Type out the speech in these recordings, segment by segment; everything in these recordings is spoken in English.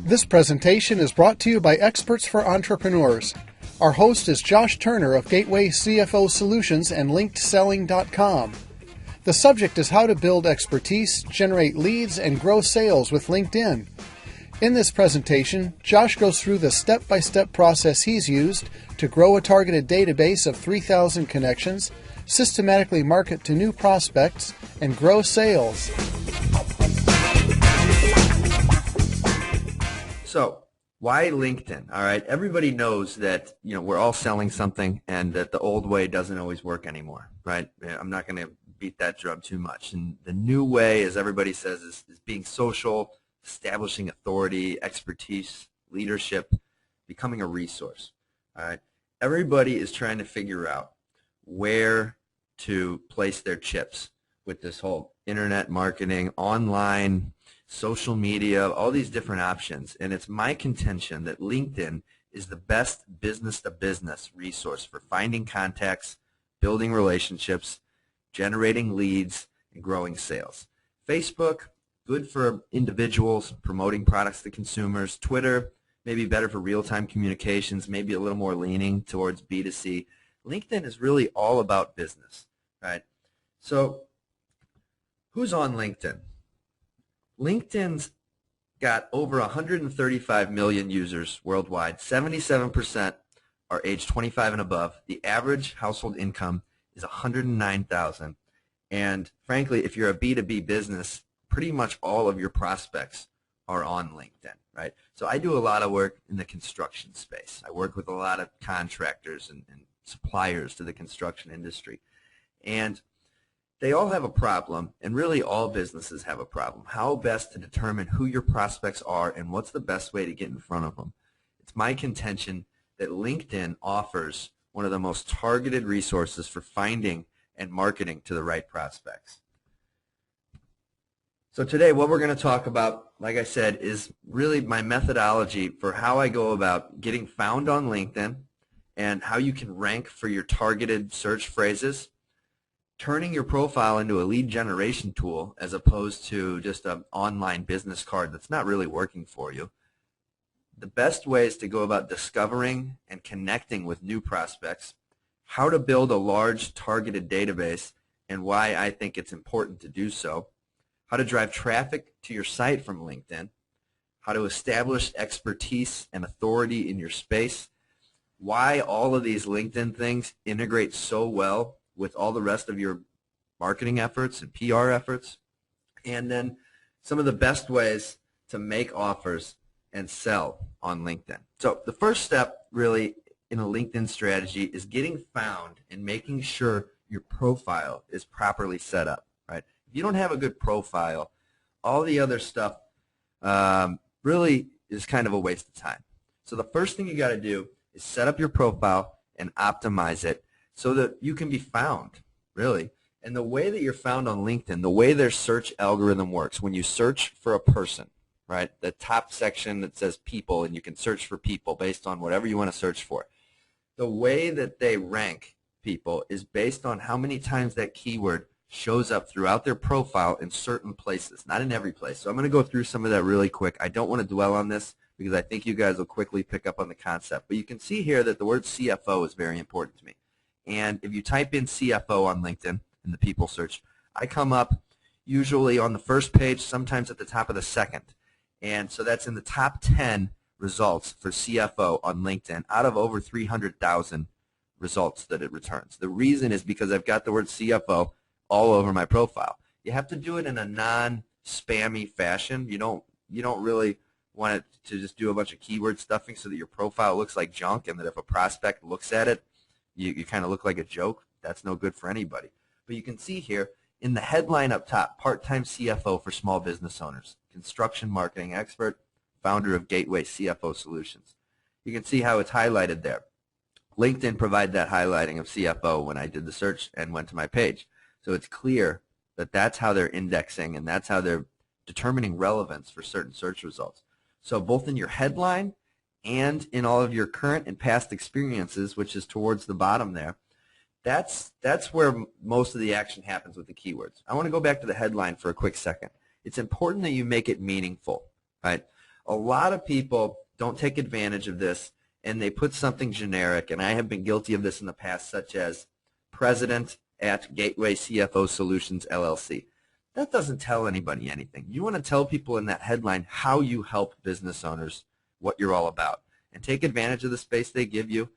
This presentation is brought to you by Experts for Entrepreneurs. Our host is Josh Turner of Gateway CFO Solutions and LinkedSelling.com. The subject is how to build expertise, generate leads, and grow sales with LinkedIn. In this presentation, Josh goes through the step-by-step process he's used to grow a targeted database of 3,000 connections, systematically market to new prospects, and grow sales. So, why LinkedIn? All right, everybody knows that we're all selling something, and that the old way doesn't always work anymore, right? I'm not going to beat that drum too much. And the new way, as everybody says, is being social, establishing authority, expertise, leadership, becoming a resource. All right, everybody is trying to figure out where to place their chips with this whole internet marketing, online, social media, all these different options. And it's my contention that LinkedIn is the best business-to-business resource for finding contacts, building relationships, generating leads, and growing sales. Facebook, good for individuals, promoting products to consumers. Twitter, maybe better for real-time communications, maybe a little more leaning towards B2C. LinkedIn is really all about business, right? So who's on LinkedIn? LinkedIn's got over 135 million users worldwide. 77% are age 25 and above. The average household income is $109,000. And frankly, if you're a B2B business, pretty much all of your prospects are on LinkedIn, right? So I do a lot of work in the construction space. I work with a lot of contractors and suppliers to the construction industry. And they all have a problem, and really all businesses have a problem. How best to determine who your prospects are and what's the best way to get in front of them. It's my contention that LinkedIn offers one of the most targeted resources for finding and marketing to the right prospects. So today what we're going to talk about, like I said, is really my methodology for how I go about getting found on LinkedIn and how you can rank for your targeted search phrases, turning your profile into a lead generation tool as opposed to just an online business card that's not really working for you. The best ways to go about discovering and connecting with new prospects, how to build a large targeted database and why I think it's important to do so, how to drive traffic to your site from LinkedIn, how to establish expertise and authority in your space, why all of these LinkedIn things integrate so well with all the rest of your marketing efforts and PR efforts, and then some of the best ways to make offers and sell on LinkedIn. So the first step really in a LinkedIn strategy is getting found and making sure your profile is properly set up, right? If you don't have a good profile, all the other stuff really is kind of a waste of time. So the first thing you got to do is set up your profile and optimize it so that you can be found, really. And the way that you're found on LinkedIn, the way their search algorithm works, when you search for a person, right, the top section that says people, and you can search for people based on whatever you want to search for. The way that they rank people is based on how many times that keyword shows up throughout their profile in certain places, not in every place. So I'm going to go through some of that really quick. I don't want to dwell on this because I think you guys will quickly pick up on the concept. But you can see here that the word CFO is very important to me. And if you type in CFO on LinkedIn in the people search, I come up usually on the first page, sometimes at the top of the second. And so that's in the top 10 results for CFO on LinkedIn out of over 300,000 results that it returns. The reason is because I've got the word CFO all over my profile. You have to do it in a non-spammy fashion. You don't really want it to just do a bunch of keyword stuffing so that your profile looks like junk and that if a prospect looks at it, you kind of look like a joke. That's no good for anybody. But you can see here in the headline up top, part-time CFO for small business owners, construction marketing expert, founder of Gateway CFO Solutions. You can see how it's highlighted there. LinkedIn provided that highlighting of CFO when I did the search and went to my page. So it's clear that that's how they're indexing and that's how they're determining relevance for certain search results. So both in your headline and in all of your current and past experiences, which is towards the bottom there, that's where most of the action happens with the keywords. I want to go back to the headline for a quick second. It's important that you make it meaningful, right? a lot of people don't take advantage of this, and they put something generic, and I have been guilty of this in the past, such as President at Gateway CFO Solutions LLC. That doesn't tell anybody anything. You want to tell people in that headline how you help business owners, what you're all about, and take advantage of the space they give you.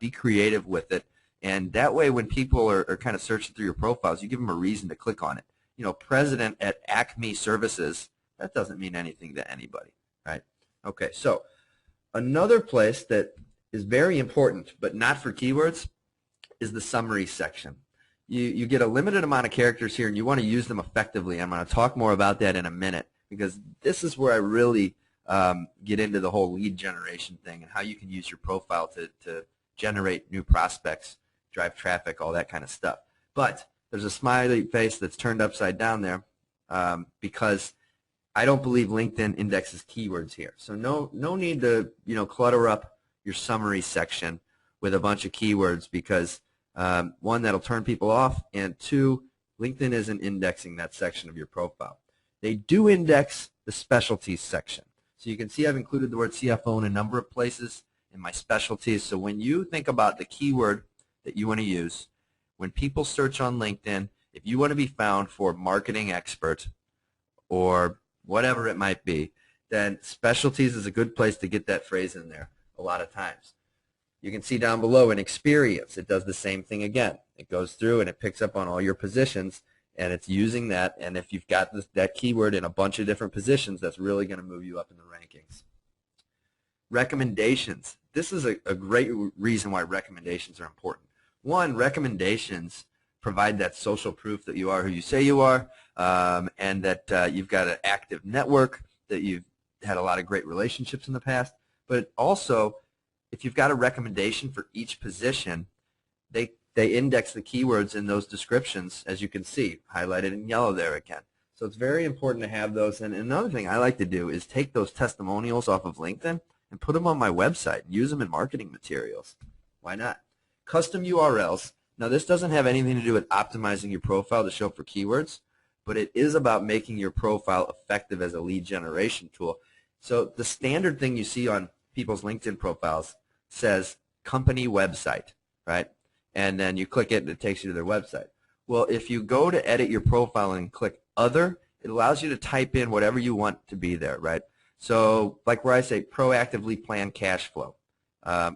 Be creative with it, and that way when people are kind of searching through your profiles, you give them a reason to click on it. You know, President at Acme Services, that doesn't mean anything to anybody, right? Okay, so another place that is very important but not for keywords is the summary section. You get a limited amount of characters here, and you want to use them effectively. I'm going to talk more about that in a minute, because this is where I really get into the whole lead generation thing and how you can use your profile to generate new prospects, drive traffic, all that kind of stuff. But there's a smiley face that's turned upside down there because I don't believe LinkedIn indexes keywords here. So no need to clutter up your summary section with a bunch of keywords, because one, that'll turn people off, and two, LinkedIn isn't indexing that section of your profile. They do index the specialties section. So you can see I've included the word CFO in a number of places in my specialties. So when you think about the keyword that you want to use, when people search on LinkedIn, if you want to be found for marketing expert or whatever it might be, then specialties is a good place to get that phrase in there a lot of times. You can see down below in experience, it does the same thing again. It goes through and it picks up on all your positions, and it's using that, and if you've got that keyword in a bunch of different positions, that's really going to move you up in the rankings. Recommendations. This is a great reason why recommendations are important. One, recommendations provide that social proof that you are who you say you are, and that you've got an active network, that you've had a lot of great relationships in the past. But also, if you've got a recommendation for each position, they index the keywords in those descriptions, as you can see, highlighted in yellow there again. So it's very important to have those. And another thing I like to do is take those testimonials off of LinkedIn and put them on my website and use them in marketing materials. Why not? Custom URLs. Now, this doesn't have anything to do with optimizing your profile to show up for keywords, but it is about making your profile effective as a lead generation tool. So the standard thing you see on people's LinkedIn profiles says company website, right? And then you click it and it takes you to their website. Well, if you go to edit your profile and click other, it allows you to type in whatever you want to be there, right? So like where I say proactively plan cash flow,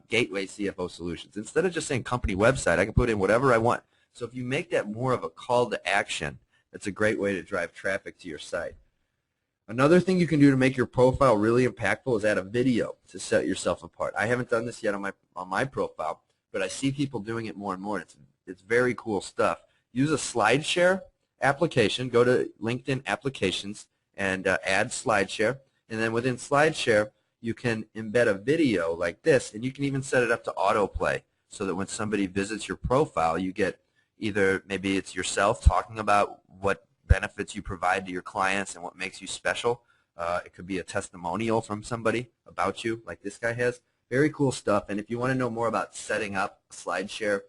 Gateway CFO Solutions. Instead of just saying company website, I can put in whatever I want. So if you make that more of a call to action, that's a great way to drive traffic to your site. Another thing you can do to make your profile really impactful is add a video to set yourself apart. I haven't done this yet on my profile, but I see people doing it more and more. It's very cool stuff. Use a SlideShare application. Go to LinkedIn Applications and add SlideShare. And then within SlideShare, you can embed a video like this, and you can even set it up to autoplay so that when somebody visits your profile, you get either maybe it's yourself talking about what benefits you provide to your clients and what makes you special. It could be a testimonial from somebody about you, like this guy has. Very cool stuff. And if you want to know more about setting up a SlideShare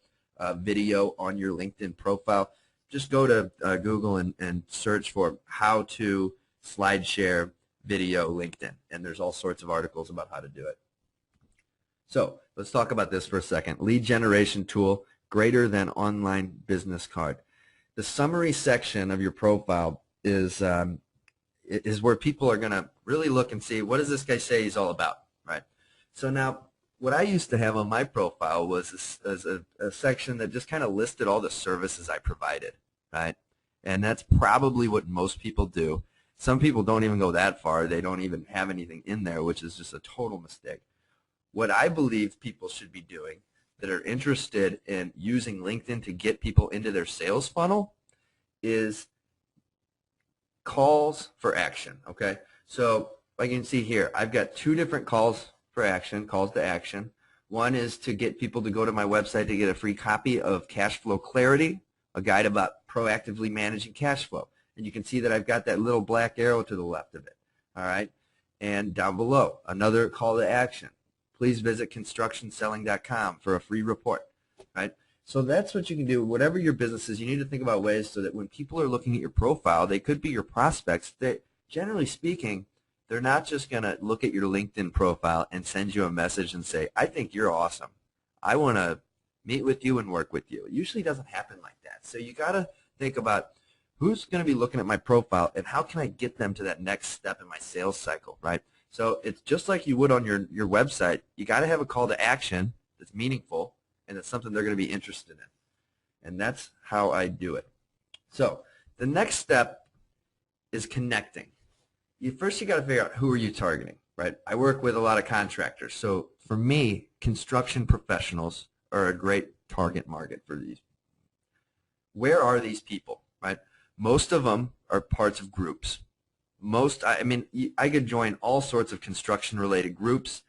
video on your LinkedIn profile, just go to Google and search for how to SlideShare video LinkedIn, and there's all sorts of articles about how to do it. So let's talk about this for a second. Lead generation tool greater than online business card. The summary section of your profile is where people are going to really look and see, what does this guy say he's all about, right? So now, what I used to have on my profile was a section that just kind of listed all the services I provided, right? And that's probably what most people do. Some people don't even go that far. They don't even have anything in there, which is just a total mistake. What I believe people should be doing that are interested in using LinkedIn to get people into their sales funnel is calls for action, okay? So like you can see here, I've got two different calls for action, calls to action. One is to get people to go to my website to get a free copy of Cash Flow Clarity, a guide about proactively managing cash flow. And you can see that I've got that little black arrow to the left of it, all right? And down below, another call to action. Please visit constructionselling.com for a free report, right? So that's what you can do. Whatever your business is, you need to think about ways so that when people are looking at your profile, they could be your prospects. That, generally speaking, They're not just going to look at your LinkedIn profile and send you a message and say, I think you're awesome. I want to meet with you and work with you. It usually doesn't happen like that. So you got to think about who's going to be looking at my profile and how can I get them to that next step in my sales cycle, right? So it's just like you would on your website. You got to have a call to action that's meaningful and that's something they're going to be interested in. And that's how I do it. So the next step is connecting. First you got to figure out who are you targeting, right? I work with a lot of contractors. So for me, construction professionals are a great target market for these. Where are these people, right? Most of them are parts of groups. I could join all sorts of construction-related groups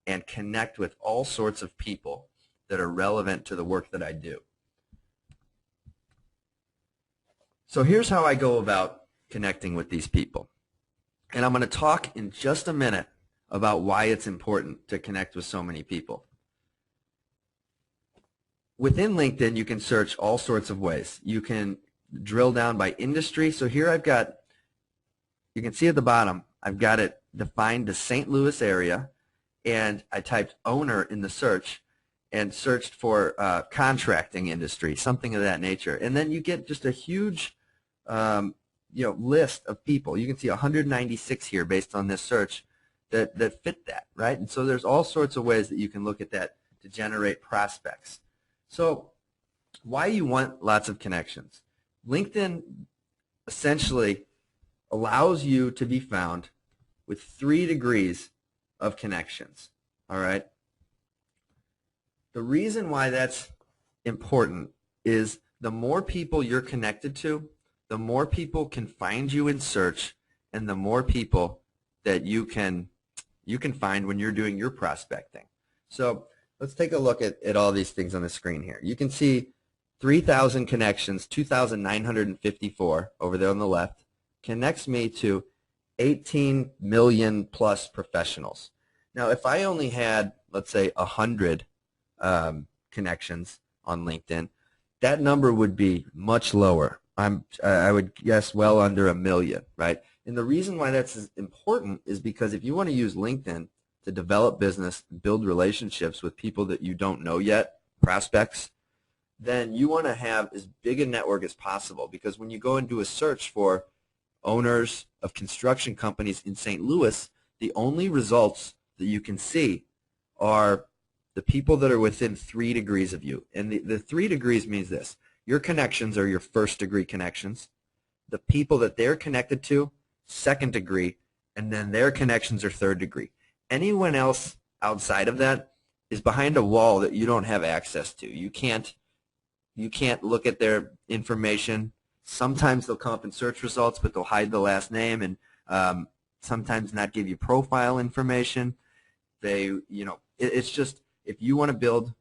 and connect with all sorts of people that are relevant to the work that I do. So here's how I go about connecting with these people. And I'm going to talk in just a minute about why it's important to connect with so many people. Within LinkedIn, you can search all sorts of ways. You can drill down by industry. So here I've got, you can see at the bottom, I've got it defined the St. Louis area, and I typed owner in the search and searched for contracting industry, something of that nature. And then you get just a huge list of people. You can see 196 here based on this search that fit that, right? And so there's all sorts of ways that you can look at that to generate prospects. So why you want lots of connections? LinkedIn essentially allows you to be found with 3 degrees of connections, all right? The reason why that's important is the more people you're connected to, the more people can find you in search, and the more people that you can find when you're doing your prospecting. So let's take a look at all these things on the screen here. You can see 3,000 connections, 2,954 over there on the left, connects me to 18 million plus professionals. Now, if I only had, let's say, 100 connections on LinkedIn, that number would be much lower. I would guess well under 1 million, right? And the reason why that's important is because if you want to use LinkedIn to develop business, build relationships with people that you don't know yet, prospects, then you want to have as big a network as possible, because when you go and do a search for owners of construction companies in St. Louis, the only results that you can see are the people that are within 3 degrees of you. And the 3 degrees means this. Your connections are your first degree connections. The people that they're connected to, second degree, and then their connections are third degree. Anyone else outside of that is behind a wall that you don't have access to. You can't look at their information. Sometimes they'll come up in search results, but they'll hide the last name, and sometimes not give you profile information. It's just, if you want to build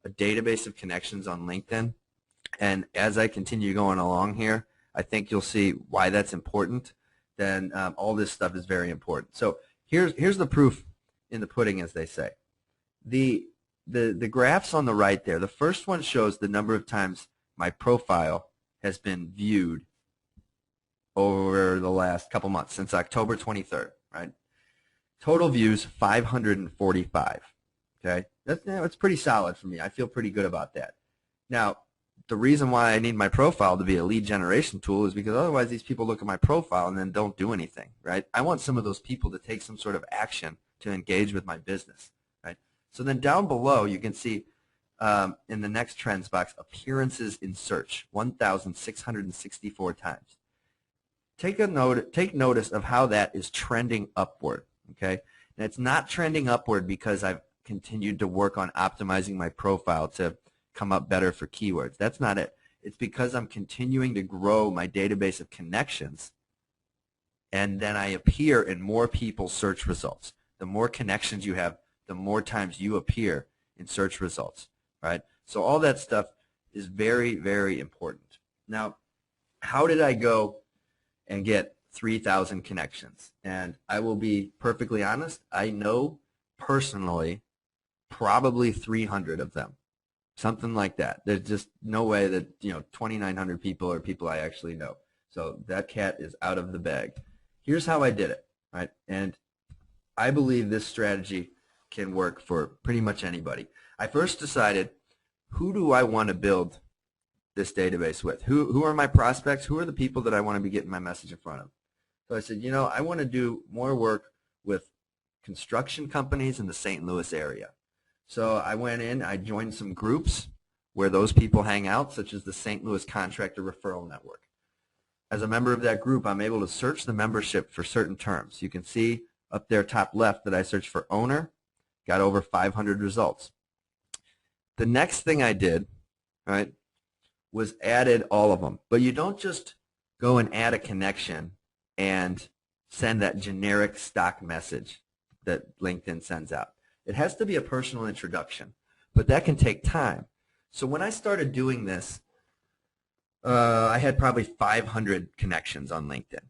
a database of connections on LinkedIn, and as I continue going along here, I think you'll see why that's important. Then all this stuff is very important. So here's the proof in the pudding, as they say. The graphs on the right there, the first one shows the number of times my profile has been viewed over the last couple months, since October 23rd, right? Total views, 545, okay? That's pretty solid for me. I feel pretty good about that. Now, the reason why I need my profile to be a lead generation tool is because otherwise these people look at my profile and then don't do anything, right? I want some of those people to take some sort of action to engage with my business, right? So then down below you can see in the next trends box, appearances in search, 1,664 times. Take notice of how that is trending upward, okay? And it's not trending upward because I've continued to work on optimizing my profile to come up better for keywords. That's not it. It's because I'm continuing to grow my database of connections, and then I appear in more people's search results. The more connections you have, the more times you appear in search results, right? So all that stuff is very, very important. Now, how did I go and get 3,000 connections? And I will be perfectly honest, I know personally probably 300 of them. Something like that. There's just no way that 2,900 people are people I actually know. So that cat is out of the bag. Here's how I did it. right? And I believe this strategy can work for pretty much anybody. I first decided, who do I want to build this database with? Who are my prospects? Who are the people that I want to be getting my message in front of? So I said, you know, I want to do more work with construction companies in the St. Louis area. So I went in, I joined some groups where those people hang out, such as the St. Louis Contractor Referral Network. As a member of that group, I'm able to search the membership for certain terms. You can see up there top left that I searched for owner, got over 500 results. The next thing I did, right, was added all of them. But you don't just go and add a connection and send that generic stock message that LinkedIn sends out. It has to be a personal introduction, but that can take time. So when I started doing this, I had probably 500 connections on LinkedIn.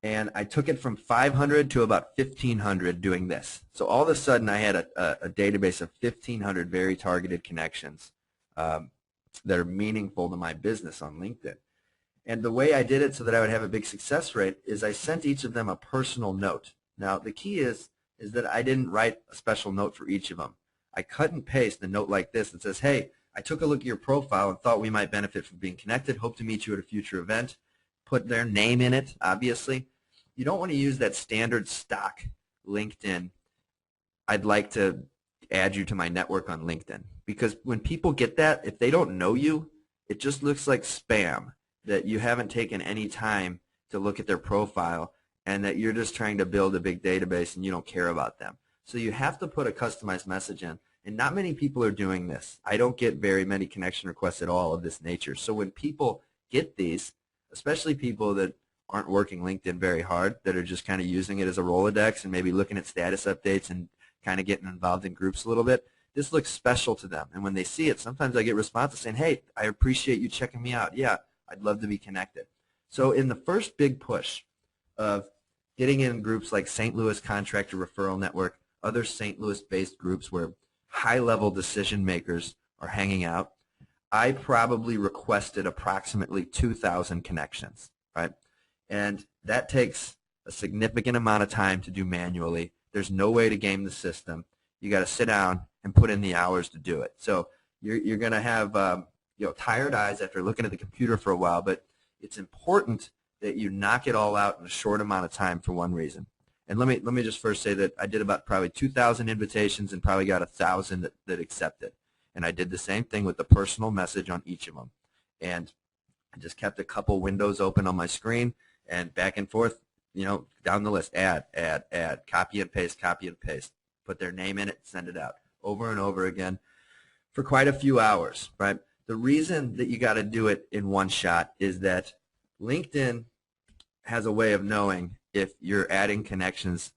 And I took it from 500 to about 1,500 doing this. So all of a sudden I had a database of 1,500 very targeted connections that are meaningful to my business on LinkedIn. And the way I did it so that I would have a big success rate is I sent each of them a personal note. Now the key is that I didn't write a special note for each of them. I cut and paste a note like this that says, hey, I took a look at your profile and thought we might benefit from being connected. Hope to meet you at a future event. Put their name in it, obviously. You don't want to use that standard stock LinkedIn, I'd like to add you to my network on LinkedIn. Because when people get that, if they don't know you, it just looks like spam, that you haven't taken any time to look at their profile and that you're just trying to build a big database and you don't care about them. So you have to put a customized message in. And not many people are doing this. I don't get very many connection requests at all of this nature. So when people get these, especially people that aren't working LinkedIn very hard, that are just kind of using it as a Rolodex and maybe looking at status updates and kind of getting involved in groups a little bit, this looks special to them. And when they see it, sometimes I get responses saying, hey, I appreciate you checking me out. Yeah, I'd love to be connected. So in the first big push of getting in groups like St. Louis Contractor Referral Network, other St. Louis-based groups where high-level decision makers are hanging out, I probably requested approximately 2,000 connections, right? And that takes a significant amount of time to do manually. There's no way to game the system. You got to sit down and put in the hours to do it. So you're going to have tired eyes after looking at the computer for a while, but it's important that you knock it all out in a short amount of time for one reason. And let me just first say that I did about probably 2,000 invitations and probably got 1,000 that accepted. And I did the same thing with the personal message on each of them. And I just kept a couple windows open on my screen and back and forth, down the list, add, copy and paste, put their name in it, send it out over and over again for quite a few hours, right? The reason that you got to do it in one shot is that LinkedIn has a way of knowing if you're adding connections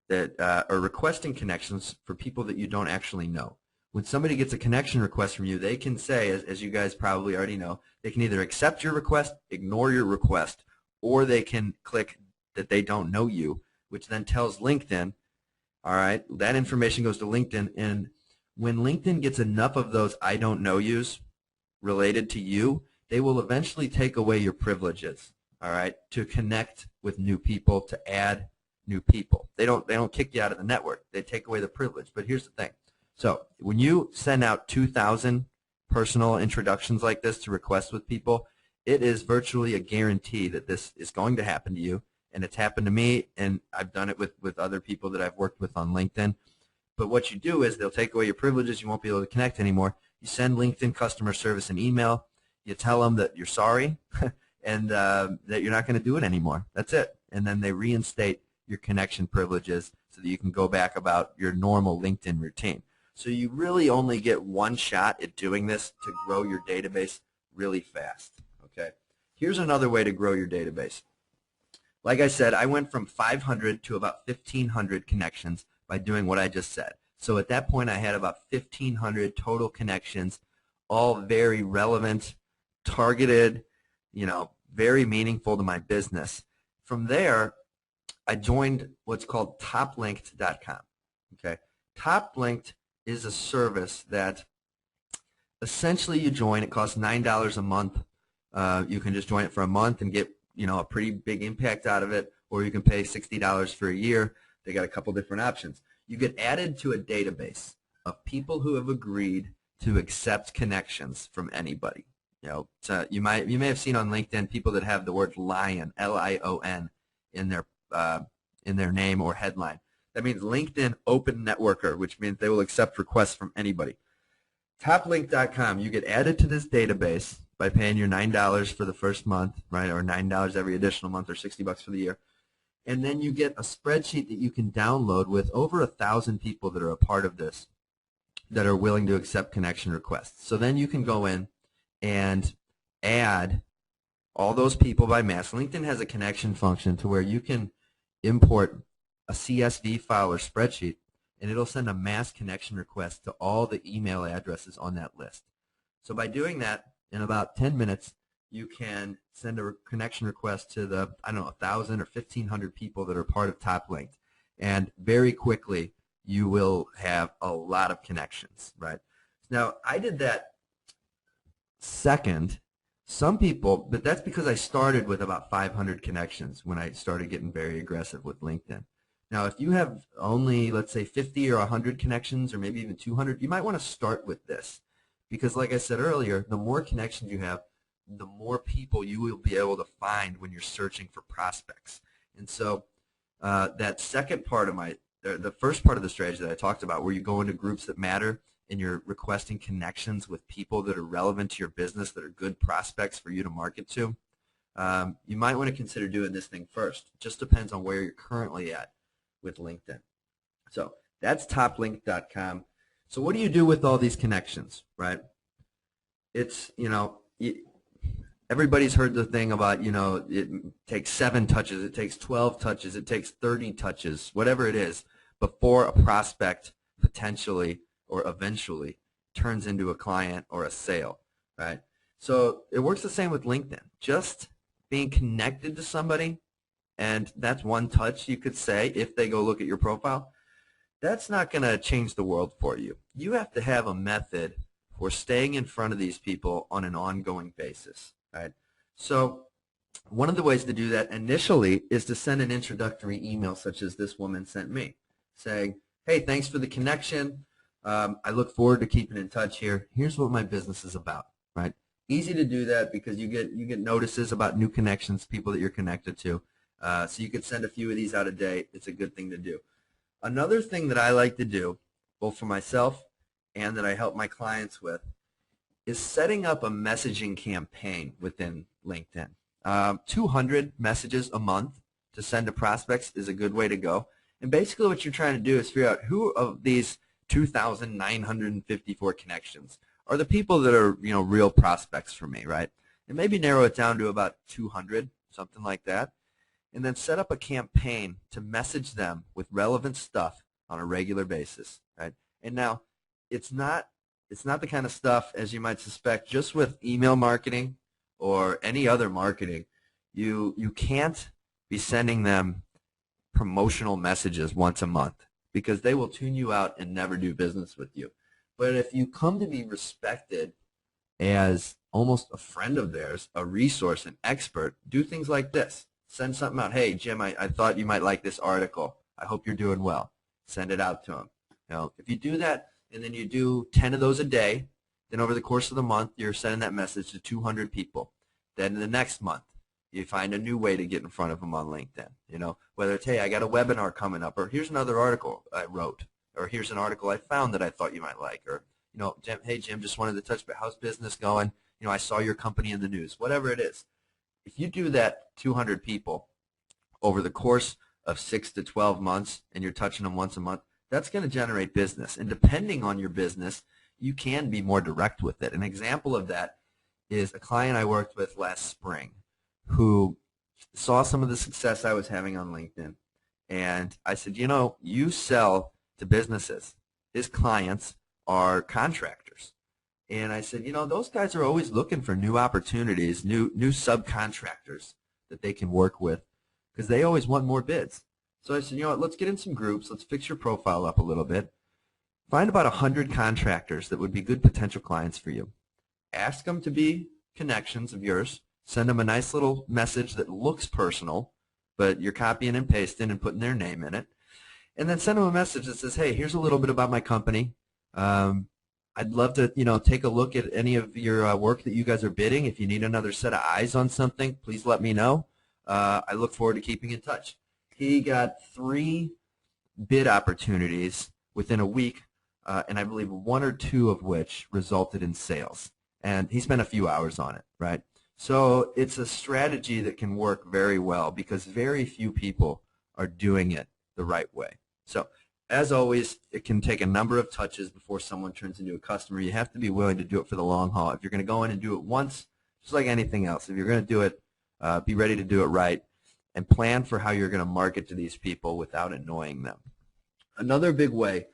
that or requesting connections for people that you don't actually know. When somebody gets a connection request from you, they can say, as you guys probably already know, they can either accept your request, ignore your request, or they can click that they don't know you, which then tells LinkedIn, all right, that information goes to LinkedIn, and when LinkedIn gets enough of those I don't know yous related to you, they will eventually take away your privileges, all right, to connect with new people, to add new people. They don't kick you out of the network. They take away the privilege. But here's the thing. So when you send out 2,000 personal introductions like this to requests with people, it is virtually a guarantee that this is going to happen to you. And it's happened to me, and I've done it with other people that I've worked with on LinkedIn. But what you do is they'll take away your privileges. You won't be able to connect anymore. You send LinkedIn customer service an email. You tell them that you're sorry and that you're not going to do it anymore. That's it. And then they reinstate your connection privileges so that you can go back about your normal LinkedIn routine. So you really only get one shot at doing this to grow your database really fast. Okay. Here's another way to grow your database. Like I said, I went from 500 to about 1,500 connections by doing what I just said. So at that point, I had about 1,500 total connections, all very relevant, targeted, very meaningful to my business. From there, I joined what's called Toplinkcom. Okay, Toplinked is a service that essentially you join. It costs $9 a month. You can just join it for a month and get a pretty big impact out of it, or you can pay $60 for a year. They got a couple different options. You get added to a database of people who have agreed to accept connections from anybody. So you may have seen on LinkedIn people that have the word lion, Lion, in their name or headline. That means LinkedIn Open Networker, which means they will accept requests from anybody. Toplink.com, you get added to this database by paying your $9 for the first month, right, or $9 every additional month, or $60 for the year. And then you get a spreadsheet that you can download with over 1,000 people that are a part of this that are willing to accept connection requests. So then you can go in and add all those people by mass. LinkedIn has a connection function to where you can import a CSV file or spreadsheet, and it'll send a mass connection request to all the email addresses on that list. So by doing that, in about 10 minutes, you can send a connection request to the, 1,000 or 1,500 people that are part of Toplinked. And very quickly, you will have a lot of connections, right? Now, I did that second. Some people, but that's because I started with about 500 connections when I started getting very aggressive with LinkedIn. Now, if you have only, let's say, 50 or 100 connections, or maybe even 200, you might want to start with this. Because like I said earlier, the more connections you have, the more people you will be able to find when you're searching for prospects. And so that second part of the first part of the strategy that I talked about, where you go into groups that matter and you're requesting connections with people that are relevant to your business, that are good prospects for you to market to, you might want to consider doing this thing first. It just depends on where you're currently at with LinkedIn. So that's toplink.com. So what do you do with all these connections, right? It's, everybody's heard the thing about, it takes 7 touches, it takes 12 touches, it takes 30 touches, whatever it is, before a prospect potentially or eventually turns into a client or a sale, right? So it works the same with LinkedIn. Just being connected to somebody, and that's one touch, you could say, if they go look at your profile, that's not going to change the world for you. You have to have a method for staying in front of these people on an ongoing basis, right? So one of the ways to do that initially is to send an introductory email such as this woman sent me, saying, hey, thanks for the connection. I look forward to keeping in touch here. Here's what my business is about, right? Easy to do that because you get notices about new connections, people that you're connected to. So you could send a few of these out a day. It's a good thing to do. Another thing that I like to do, both for myself and that I help my clients with, is setting up a messaging campaign within LinkedIn. 200 messages a month to send to prospects is a good way to go. And basically what you're trying to do is figure out who of these 2,954 connections are the people that are, real prospects for me, right? And maybe narrow it down to about 200, something like that. And then set up a campaign to message them with relevant stuff on a regular basis, right? And now, it's not the kind of stuff, as you might suspect, just with email marketing or any other marketing. You can't be sending them promotional messages once a month because they will tune you out and never do business with you. But if you come to be respected as almost a friend of theirs, a resource, an expert, do things like this. Send something out. Hey, Jim, I thought you might like this article. I hope you're doing well. Send it out to them. If you do that and then you do 10 of those a day, then over the course of the month, you're sending that message to 200 people. Then in the next month, you find a new way to get in front of them on LinkedIn. Whether it's, hey, I got a webinar coming up, or here's another article I wrote, or here's an article I found that I thought you might like, or, Jim, hey, Jim, just wanted to touch base. How's business going? I saw your company in the news. Whatever it is. If you do that 200 people over the course of 6 to 12 months and you're touching them once a month, that's going to generate business. And depending on your business, you can be more direct with it. An example of that is a client I worked with last spring who saw some of the success I was having on LinkedIn. And I said, you sell to businesses. His clients are contractors. And I said, those guys are always looking for new opportunities, new subcontractors that they can work with because they always want more bids. So I said, let's get in some groups. Let's fix your profile up a little bit. Find about 100 contractors that would be good potential clients for you. Ask them to be connections of yours. Send them a nice little message that looks personal, but you're copying and pasting and putting their name in it. And then send them a message that says, hey, here's a little bit about my company. I'd love to, take a look at any of your work that you guys are bidding. If you need another set of eyes on something, please let me know. I look forward to keeping in touch. He got 3 bid opportunities within a week, and I believe 1 or 2 of which resulted in sales. And he spent a few hours on it, right? So it's a strategy that can work very well because very few people are doing it the right way. So as always, it can take a number of touches before someone turns into a customer. You have to be willing to do it for the long haul. If you're going to go in and do it once, just like anything else, if you're going to do it, be ready to do it right and plan for how you're going to market to these people without annoying them. Another big way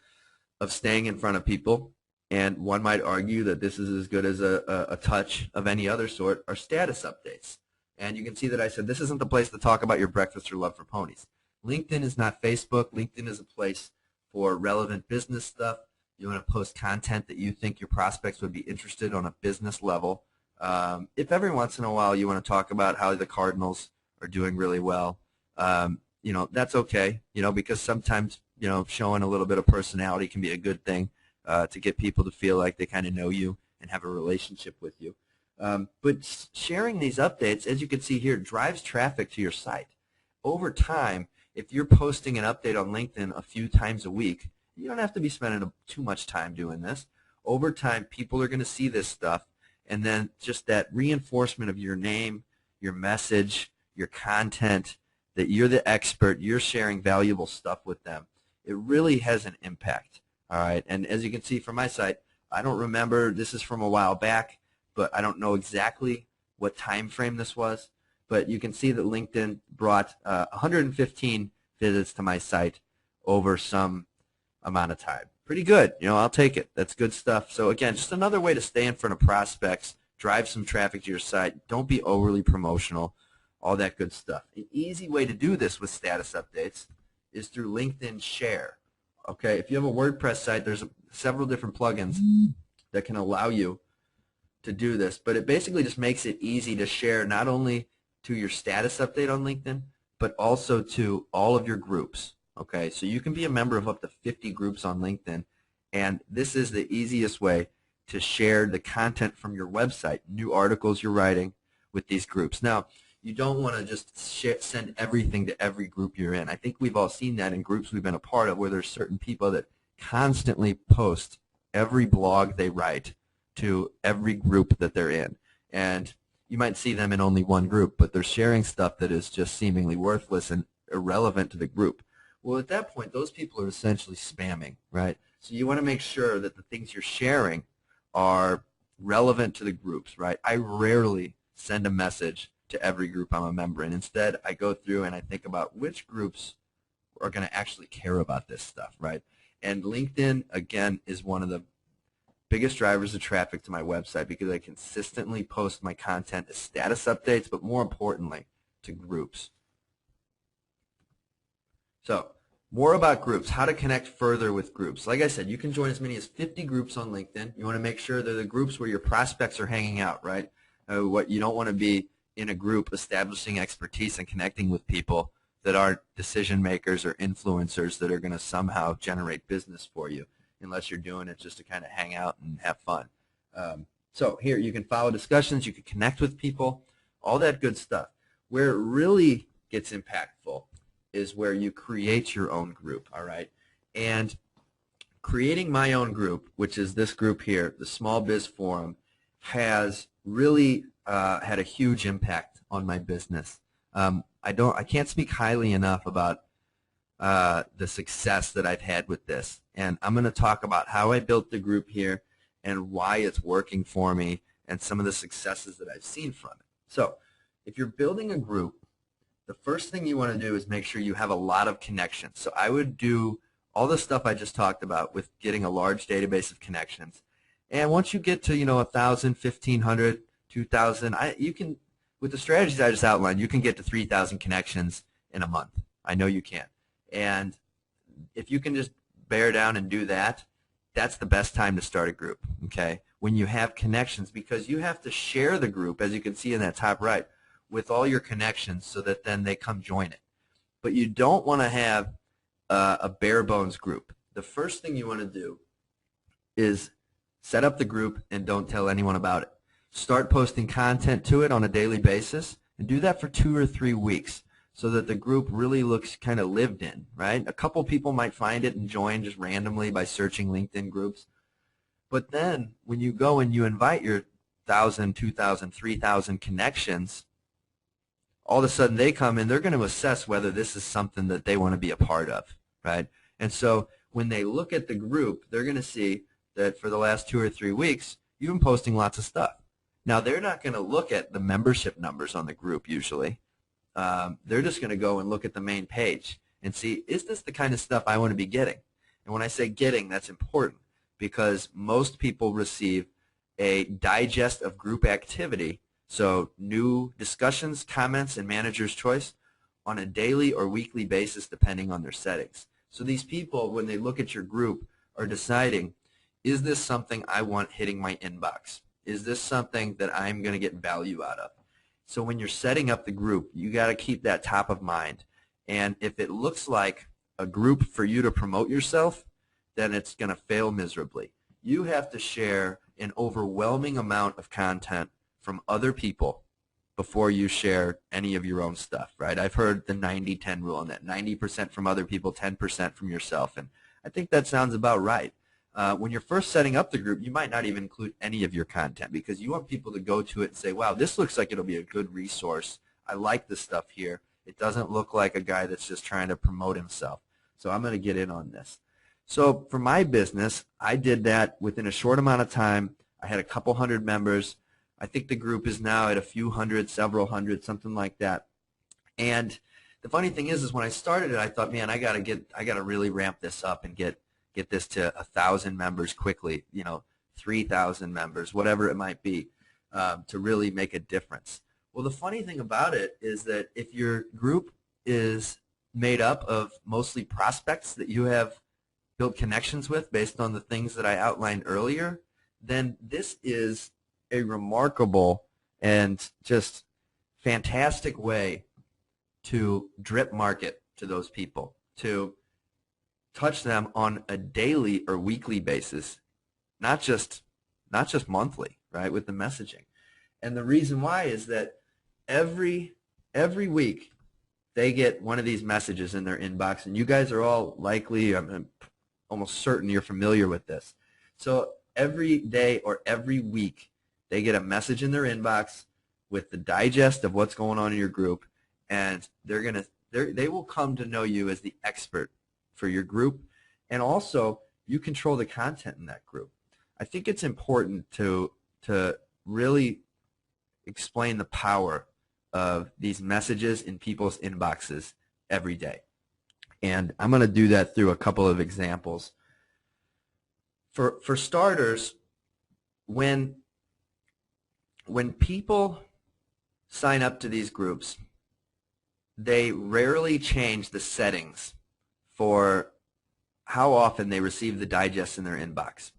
of staying in front of people, and one might argue that this is as good as a touch of any other sort, are status updates. And you can see that I said this isn't the place to talk about your breakfast or love for ponies. LinkedIn is not Facebook. LinkedIn is a place for relevant business stuff. You want to post content that you think your prospects would be interested on a business level. If every once in a while you want to talk about how the Cardinals are doing really well, that's okay, because sometimes, showing a little bit of personality can be a good thing to get people to feel like they kind of know you and have a relationship with you. But sharing these updates, as you can see here, drives traffic to your site. Over time, if you're posting an update on LinkedIn a few times a week, you don't have to be spending too much time doing this. Over time, people are going to see this stuff, and then just that reinforcement of your name, your message, your content, that you're the expert, you're sharing valuable stuff with them. It really has an impact. All right, and as you can see from my site, I don't remember, this is from a while back, but I don't know exactly what time frame this was. But you can see that LinkedIn brought 115 visits to my site over some amount of time. Pretty good. I'll take it. That's good stuff. So again, just another way to stay in front of prospects, drive some traffic to your site. Don't be overly promotional, all that good stuff. An easy way to do this with status updates is through LinkedIn Share. Okay, if you have a WordPress site, there's several different plugins that can allow you to do this, but it basically just makes it easy to share not only to your status update on LinkedIn, but also to all of your groups. Okay, so you can be a member of up to 50 groups on LinkedIn, and this is the easiest way to share the content from your website, new articles you're writing with these groups. Now, you don't want to just send everything to every group you're in. I think we've all seen that in groups we've been a part of where there's certain people that constantly post every blog they write to every group that they're in. And you might see them in only one group, but they're sharing stuff that is just seemingly worthless and irrelevant to the group. Well, at that point, those people are essentially spamming, right? So you want to make sure that the things you're sharing are relevant to the groups, right? I rarely send a message to every group I'm a member in. Instead, I go through and I think about which groups are going to actually care about this stuff, right? And LinkedIn, again, is one of the biggest drivers of traffic to my website because I consistently post my content as status updates, but more importantly, to groups. So, more about groups, how to connect further with groups. Like I said, you can join as many as 50 groups on LinkedIn. You want to make sure they're the groups where your prospects are hanging out, right? What you don't want to be in a group establishing expertise and connecting with people that aren't decision makers or influencers that are going to somehow generate business for you, unless you're doing it just to kind of hang out and have fun. So here you can follow discussions, you can connect with people, all that good stuff. Where it really gets impactful is where you create your own group, all right? And creating my own group, which is this group here, the Small Biz Forum, has really had a huge impact on my business. I can't speak highly enough about the success that I've had with this. And I'm going to talk about how I built the group here and why it's working for me and some of the successes that I've seen from it. So if you're building a group, the first thing you want to do is make sure you have a lot of connections. So I would do all the stuff I just talked about with getting a large database of connections. And once you get to 1,000, 1,500, 2,000, you can, with the strategies I just outlined, you can get to 3,000 connections in a month. I know you can. And if you can just bear down and do that, that's the best time to start a group, okay? when you have connections, because you have to share the group, as you can see in that top right, with all your connections so that then they come join it. But you don't want to have a bare bones group. The first thing you want to do is set up the group and don't tell anyone about it. Start posting content to it on a daily basis, and do that for 2 or 3 weeks so that the group really looks kind of lived in, right? A couple people might find it and join just randomly by searching LinkedIn groups. But then when you go and you invite your 1,000, 2,000, 3,000 connections, all of a sudden they come in, they're going to assess whether this is something that they want to be a part of, right? And so when they look at the group, they're going to see that for the last 2 or 3 weeks, you've been posting lots of stuff. Now, they're not going to look at the membership numbers on the group usually. They're just going to go and look at the main page and see, is this the kind of stuff I want to be getting? And when I say getting, that's important because most people receive a digest of group activity, so new discussions, comments, and manager's choice on a daily or weekly basis depending on their settings. So these people, when they look at your group, are deciding, is this something I want hitting my inbox? Is this something that I'm going to get value out of? So when you're setting up the group, you got to keep that top of mind. And if it looks like a group for you to promote yourself, then it's going to fail miserably. You have to share an overwhelming amount of content from other people before you share any of your own stuff, right? I've heard the 90-10 rule on that, 90% from other people, 10% from yourself, and I think that sounds about right. When you're first setting up the group, you might not even include any of your content because you want people to go to it and say, wow, this looks like it'll be a good resource. I like this stuff here. It doesn't look like a guy that's just trying to promote himself, so I'm going to get in on this. So for my business, I did that within a short amount of time. I had a couple hundred members. I think the group is now at a few hundred, several hundred, something like that. And the funny thing is when I started it, I thought, man, I got to really ramp this up and get this to 1,000 members quickly, 3,000 members, whatever it might be, to really make a difference. Well, the funny thing about it is that if your group is made up of mostly prospects that you have built connections with based on the things that I outlined earlier, then this is a remarkable and just fantastic way to drip market to those people, to touch them on a daily or weekly basis, not just monthly, right, with the messaging. And the reason why is that every week they get one of these messages in their inbox, and you guys are all likely, I'm almost certain you're familiar with this. So every day or every week they get a message in their inbox with the digest of what's going on in your group, and they will come to know you as the expert for your group, and also you control the content in that group. I think it's important to really explain the power of these messages in people's inboxes every day. And I'm going to do that through a couple of examples. For starters, when people sign up to these groups, they rarely change the settings for how often they receive the digest in their inbox.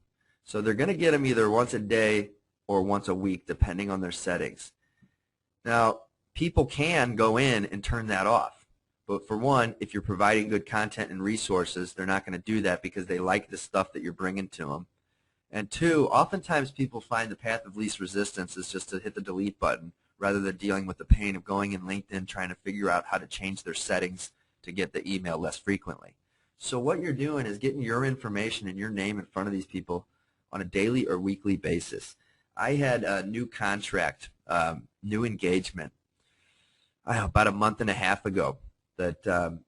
So they're going to get them either once a day or once a week, depending on their settings. Now, people can go in and turn that off. But for one, if you're providing good content and resources, they're not going to do that because they like the stuff that you're bringing to them. And two, oftentimes people find the path of least resistance is just to hit the delete button rather than dealing with the pain of going in LinkedIn trying to figure out how to change their settings to get the email less frequently. So what you're doing is getting your information and your name in front of these people on a daily or weekly basis. I had a new contract, new engagement, about a month and a half ago that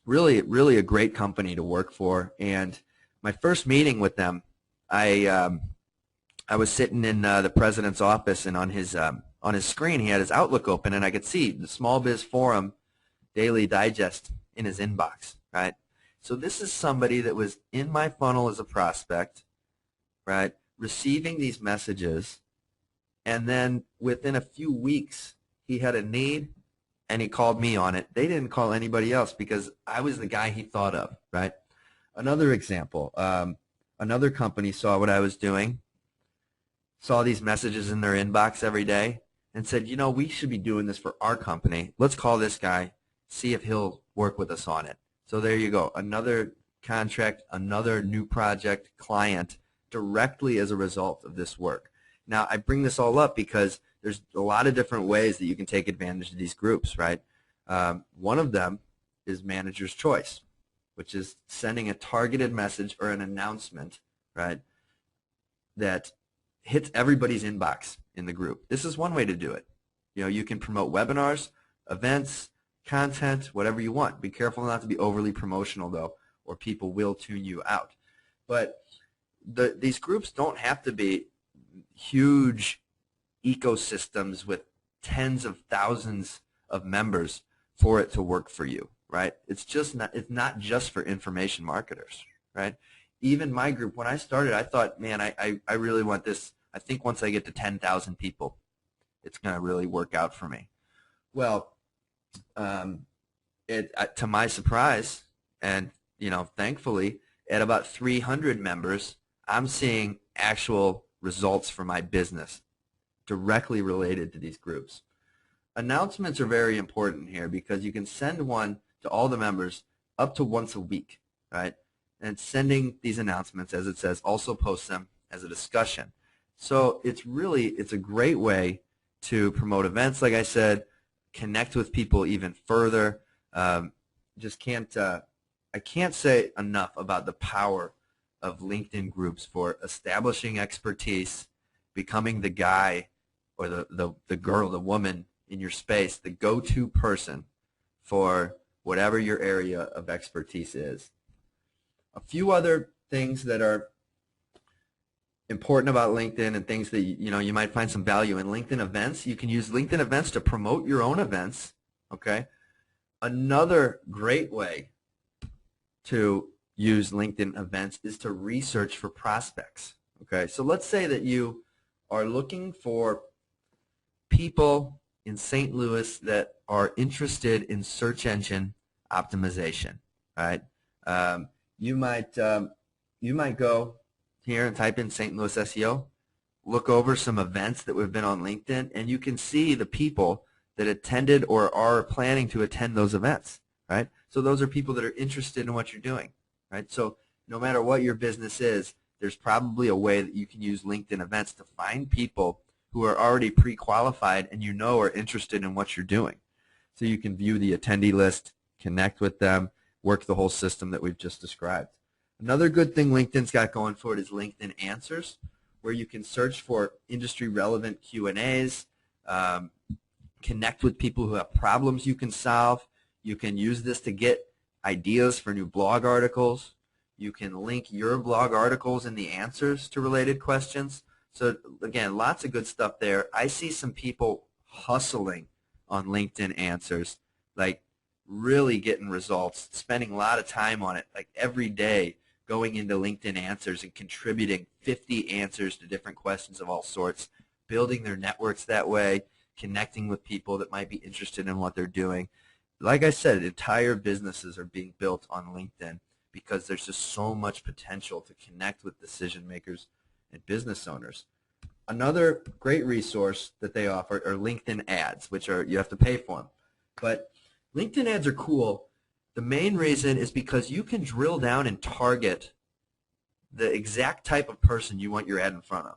really a great company to work for. And my first meeting with them, I was sitting in the president's office, and on his screen he had his Outlook open, and I could see the Small Biz Forum Daily Digest in his inbox, right? So this is somebody that was in my funnel as a prospect, right, receiving these messages, and then within a few weeks he had a need and he called me on it. They didn't call anybody else because I was the guy he thought of, right? Another example, another company saw what I was doing, saw these messages in their inbox every day and said, you know, we should be doing this for our company. Let's call this guy, see if he'll work with us on it. So there you go, another contract, another new project, client, directly as a result of this work. Now, I bring this all up because there's a lot of different ways that you can take advantage of these groups, right? One of them is manager's choice, which is sending a targeted message or an announcement, right, that hits everybody's inbox in the group. This is one way to do it. You know, you can promote webinars, events, content, whatever you want. Be careful not to be overly promotional, though, or people will tune you out. But these groups don't have to be huge ecosystems with tens of thousands of members for it to work for you, right? It's not just for information marketers, right? Even my group, when I started, I thought, man, I really want this. I think once I get to 10,000 people, it's going to really work out for me. Well, to my surprise, and thankfully, at about 300 members, I'm seeing actual results for my business directly related to these groups. Announcements are very important here because you can send one to all the members up to once a week, right? And sending these announcements, as it says, also post them as a discussion. So it's a great way to promote events, like I said, connect with people even further. I can't say enough about the power of LinkedIn groups for establishing expertise, becoming the guy or the girl, the woman in your space, the go-to person for whatever your area of expertise is. A few other things that are important about LinkedIn and things that you might find some value in. LinkedIn events. You can use LinkedIn events to promote your own events. Okay. Another great way to use LinkedIn events is to research for prospects. Okay. So let's say that you are looking for people in St. Louis that are interested in search engine optimization. Right. You might go here and type in St. Louis SEO, look over some events that we've been on LinkedIn, and you can see the people that attended or are planning to attend those events, right? So those are people that are interested in what you're doing, right? So no matter what your business is, there's probably a way that you can use LinkedIn events to find people who are already pre-qualified and are interested in what you're doing. So you can view the attendee list, connect with them, work the whole system that we've just described. Another good thing LinkedIn's got going for it is LinkedIn Answers, where you can search for industry-relevant Q&As, connect with people who have problems you can solve. You can use this to get ideas for new blog articles. You can link your blog articles in the answers to related questions. So, again, lots of good stuff there. I see some people hustling on LinkedIn Answers, like really getting results, spending a lot of time on it, like every day, going into LinkedIn Answers and contributing 50 answers to different questions of all sorts, building their networks that way, connecting with people that might be interested in what they're doing. Like I said, entire businesses are being built on LinkedIn because there's just so much potential to connect with decision makers and business owners. Another great resource that they offer are LinkedIn ads, which you have to pay for them. But LinkedIn ads are cool. The main reason is because you can drill down and target the exact type of person you want your ad in front of.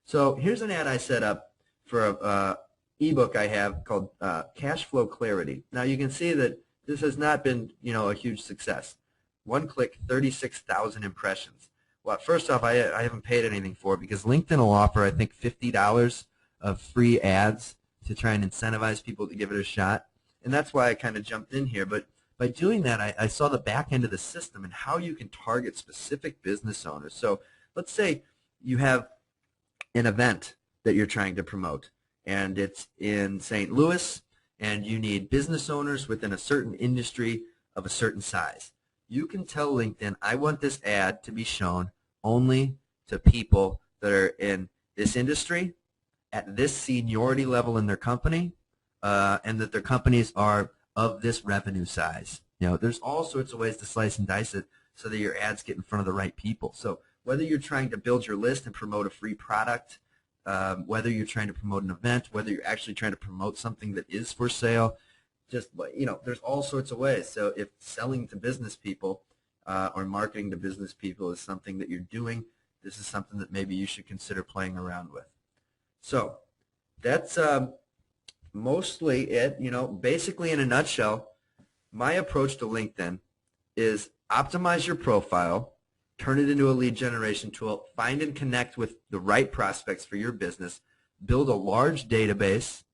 So here's an ad I set up for an ebook I have called Cash Flow Clarity. Now you can see that this has not been a huge success. One click, 36,000 impressions. Well, first off, I haven't paid anything for it because LinkedIn will offer, I think, $50 of free ads to try and incentivize people to give it a shot. And that's why I kind of jumped in here. But by doing that, I saw the back end of the system and how you can target specific business owners. So let's say you have an event that you're trying to promote, and it's in St. Louis, and you need business owners within a certain industry of a certain size. You can tell LinkedIn, I want this ad to be shown only to people that are in this industry, at this seniority level in their company, and that their companies are of this revenue size. There's all sorts of ways to slice and dice it so that your ads get in front of the right people. So whether you're trying to build your list and promote a free product, whether you're trying to promote an event, whether you're actually trying to promote something that is for sale. Just, there's all sorts of ways. So if selling to business people or marketing to business people is something that you're doing, this is something that maybe you should consider playing around with. So that's mostly it. Basically in a nutshell, my approach to LinkedIn is optimize your profile, turn it into a lead generation tool, find and connect with the right prospects for your business, build a large database.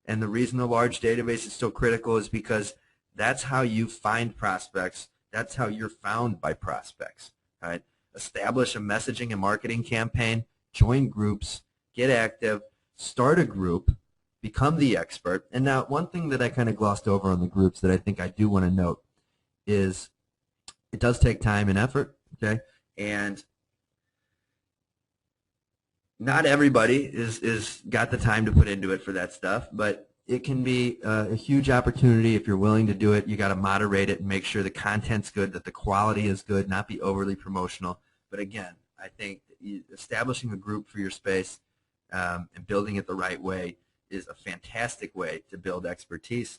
And the reason the large database is so critical is because that's how you find prospects. That's how you're found by prospects. Right? Establish a messaging and marketing campaign, join groups, get active, start a group, become the expert. And now one thing that I kind of glossed over on the groups that I think I do want to note is it does take time and effort, okay? And not everybody is got the time to put into it for that stuff, but it can be a huge opportunity if you're willing to do it. You got to moderate it and make sure the content's good, that the quality is good, not be overly promotional. But again, I think establishing a group for your space and building it the right way is a fantastic way to build expertise.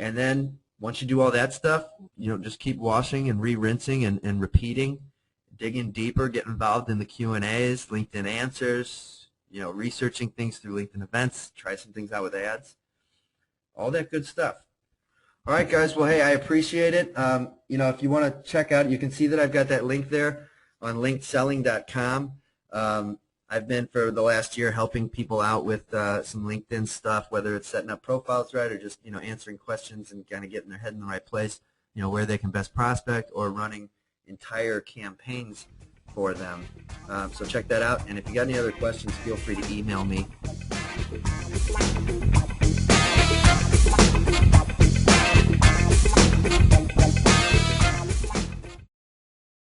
And then once you do all that stuff, just keep washing and re-rinsing and repeating, digging deeper, get involved in the Q&As, LinkedIn Answers, researching things through LinkedIn events, try some things out with ads, all that good stuff. All right, guys. Well, hey, I appreciate it. If you want to check out, you can see that I've got that link there on linkselling.com. I've been for the last year helping people out with some LinkedIn stuff, whether it's setting up profiles right or just answering questions and kind of getting their head in the right place, where they can best prospect, or running entire campaigns for them. So check that out. And if you got any other questions, feel free to email me.